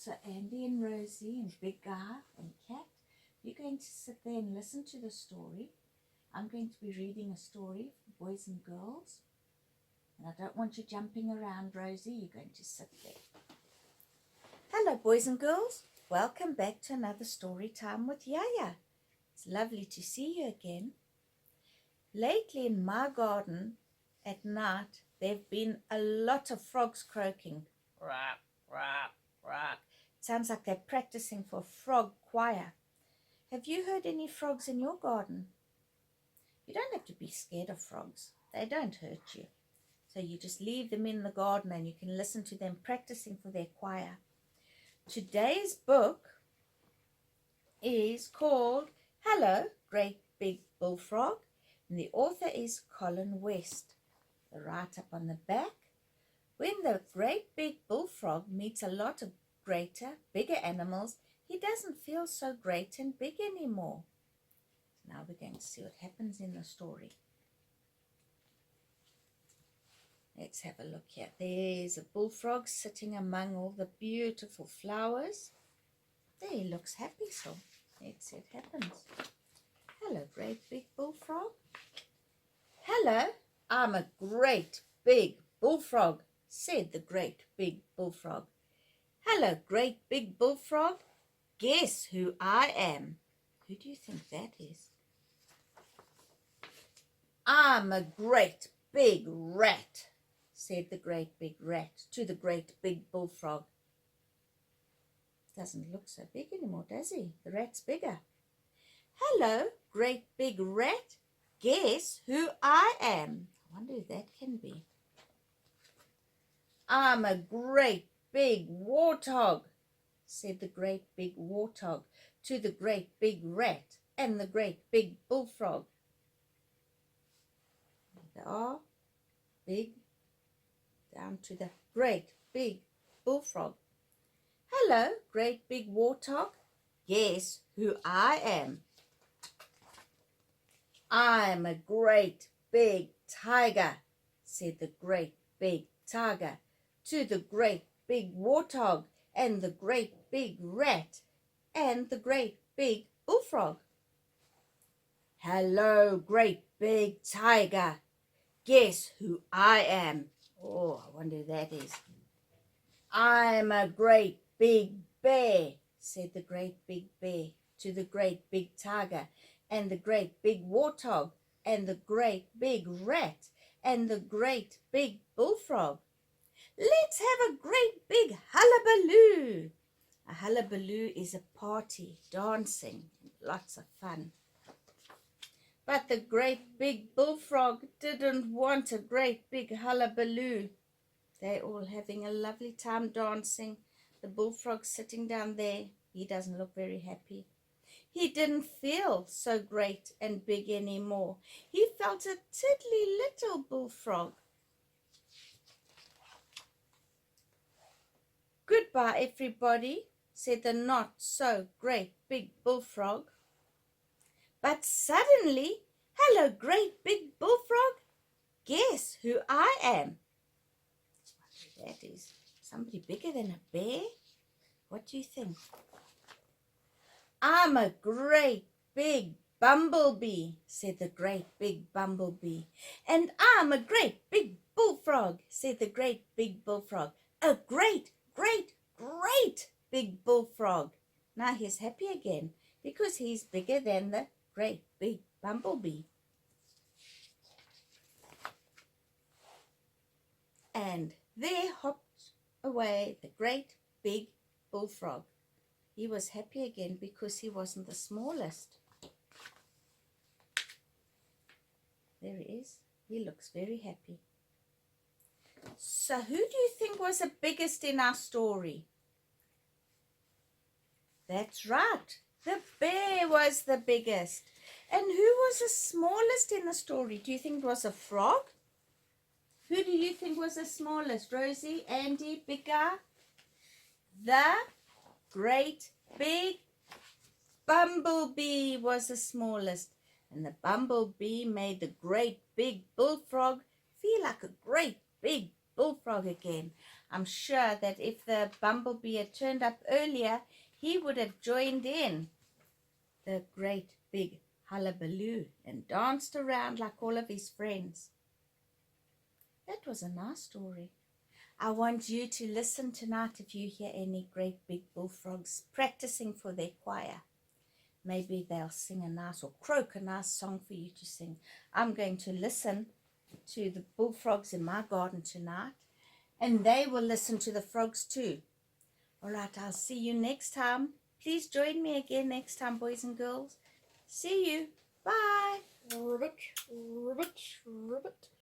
So Andy and Rosie and Big Guy and Cat, you're going to sit there and listen to the story. I'm going to be reading a story for boys and girls. And I don't want you jumping around, Rosie. You're going to sit there. Hello, boys and girls. Welcome back to another story time with Yaya. It's lovely to see you again. Lately in my garden at night, there have been a lot of frogs croaking. Quack, quack, quack. It sounds like they're practicing for a frog choir. Have you heard any frogs in your garden? You don't have to be scared of frogs. They don't hurt you. So you just leave them in the garden and you can listen to them practicing for their choir. Today's book is called Hello, Great Big Bullfrog, and the author is Colin West. The write up on the back. When the great big bullfrog meets a lot of greater, bigger animals, he doesn't feel so great and big anymore. Now we're going to see what happens in the story. Let's have a look here. There's a bullfrog sitting among all the beautiful flowers. There he looks happy, so let's see what happens. Hello, great big bullfrog. Hello, I'm a great big bullfrog, said the great big bullfrog. Hello, great big bullfrog. Guess who I am? Who do you think that is? I'm a great big rat, said the great big rat to the great big bullfrog. Doesn't look so big anymore, does he? The rat's bigger. Hello, great big rat. Guess who I am? I wonder who that can be. I'm a great big warthog, said the great big warthog to the great big rat and the great big bullfrog. They are big, down to the great big bullfrog. Hello, great big warthog. Guess who I am? I'm a great big tiger, said the great big tiger to the great big warthog and the great big rat and the great big bullfrog. Hello, great big tiger. Guess who I am? Oh, I wonder who that is. I'm a great big bear, said the great big bear to the great big tiger and the great big warthog and the great big rat and the great big bullfrog. Let's have a great big hullabaloo. A hullabaloo is a party, dancing, lots of fun. But the great big bullfrog didn't want a great big hullabaloo. They're all having a lovely time dancing. The bullfrog sitting down there, he doesn't look very happy. He didn't feel so great and big anymore. He felt a tiddly little bullfrog. Goodbye, everybody, said the not so great big bullfrog. But suddenly, hello, great big bullfrog. Guess who I am? That is somebody bigger than a bear. What do you think? I'm a great big bumblebee, said the great big bumblebee. And I'm a great big bullfrog, said the great big bullfrog. A great, great, great big bullfrog. Now he's happy again because he's bigger than the great big bumblebee. And there hopped away the great big bullfrog. He was happy again because he wasn't the smallest. There he is. He looks very happy. So who do you think was the biggest in our story? That's right. The bear was the biggest. And who was the smallest in the story? Do you think it was a frog? Who do you think was the smallest? Rosie, Andy, Big Guy? The great big bumblebee was the smallest. And the bumblebee made the great big bullfrog feel like a great big bullfrog again. I'm sure that if the bumblebee had turned up earlier, he would have joined in the great big hullabaloo and danced around like all of his friends. That was a nice story. I want you to listen tonight if you hear any great big bullfrogs practicing for their choir. Maybe they'll sing a nice or croak a nice song for you to sing. I'm going to listen to the bullfrogs in my garden tonight, and they will listen to the frogs too. All right, I'll see you next time. Please join me again next time, boys and girls. See you. Bye. Ribbit, ribbit, ribbit.